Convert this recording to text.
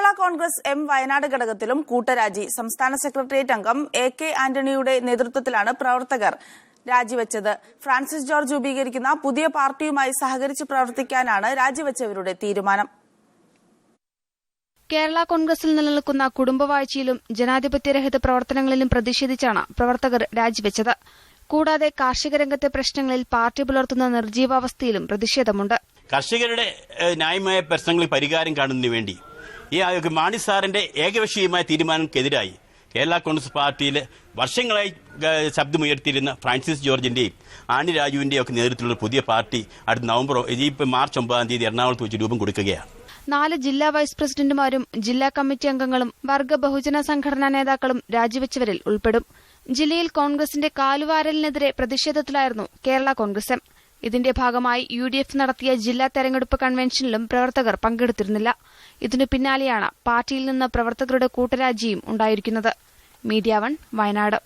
Kerala Congress M Wayanad ഘടകത്തിലും കൂട്ടരാജി. സംസ്ഥാന secretariat അംഗം AK ആന്റണിയുടെ നേതൃത്വത്തിലാണ് പ്രവർത്തകർ രാജിവെച്ചത്. ഫ്രാൻസിസ് ജോർജ് രൂപീകരിക്കുന്ന പുതിയ പാർട്ടിയുമായി സഹകരിച്ച് പ്രവർത്തിക്കാനാണ് രാജിവെച്ചവരുടെ തീരുമാനം. കേരള കോൺഗ്രസിൽ നിലനിൽക്കുന്ന കുടുംബവാഴ്ചയിലും ജനാധിപത്യരഹിത പ്രവർത്തനങ്ങളിലും പ്രതിഷേധിച്ചാണ് പ്രവർത്തകർ രാജിവെച്ചത്. കൂടാതെ കാർഷിക രംഗത്തെ പ്രശ്നങ്ങളിൽ പാർട്ടി പുലർത്തുന്ന നിർജീവാവസ്ഥയിലും പ്രതിഷേധമുണ്ട്. കർഷകരുടെ ന്യായമായ പ്രശ്നങ്ങളിൽ പരിഹാരം കാണുന്നതിന് വേണ്ടി ഈ മാണി സാറിന്റെ ഏകപക്ഷീയമായ തീരുമാനങ്ങൾക്കെതിരായി കേരള കോൺഗ്രസ് പാർട്ടിയിൽ വർഷങ്ങളായി ശബ്ദമുയർത്തിയിരുന്ന ഫ്രാൻസിസ് ജോർജിന്റെയും ആനി രാജുവിന്റെയും ഒക്കെ നേതൃത്വത്തിലുള്ള പുതിയ പാർട്ടി അടുത്ത മാർച്ച് 9 എറണാകുളത്ത് വെച്ച് രൂപം കൊടുക്കുകയാണ്. 4 ജില്ലാ വൈസ് പ്രസിഡന്റുമാരും ജില്ലാ കമ്മിറ്റി അംഗങ്ങളും വർഗ ബഹുജന സംഘടനാ നേതാക്കളും രാജിവെച്ചവരിൽ ഉൾപ്പെടും. ജില്ലയിൽ കോൺഗ്രസിന്റെ കാലുവാരലിനെതിരെ പ്രതിഷേധത്തിലായിരുന്നു കേരള കോൺഗ്രസ് എം. ഇതിന്റെ ഭാഗമായി UDF നടത്തിയ ജില്ലാ തെരഞ്ഞെടുപ്പ് കൺവെൻഷനിലും പ്രവർത്തകർ പങ്കെടുത്തിരുന്നില്ല. ഇതിനു പിന്നാലെയാണ് പാർട്ടിയിൽ നിന്ന് പ്രവർത്തകരുടെ കൂട്ടരാജിയും ഉണ്ടായിരിക്കുന്നത്. മീഡിയ 1 വയനാട്.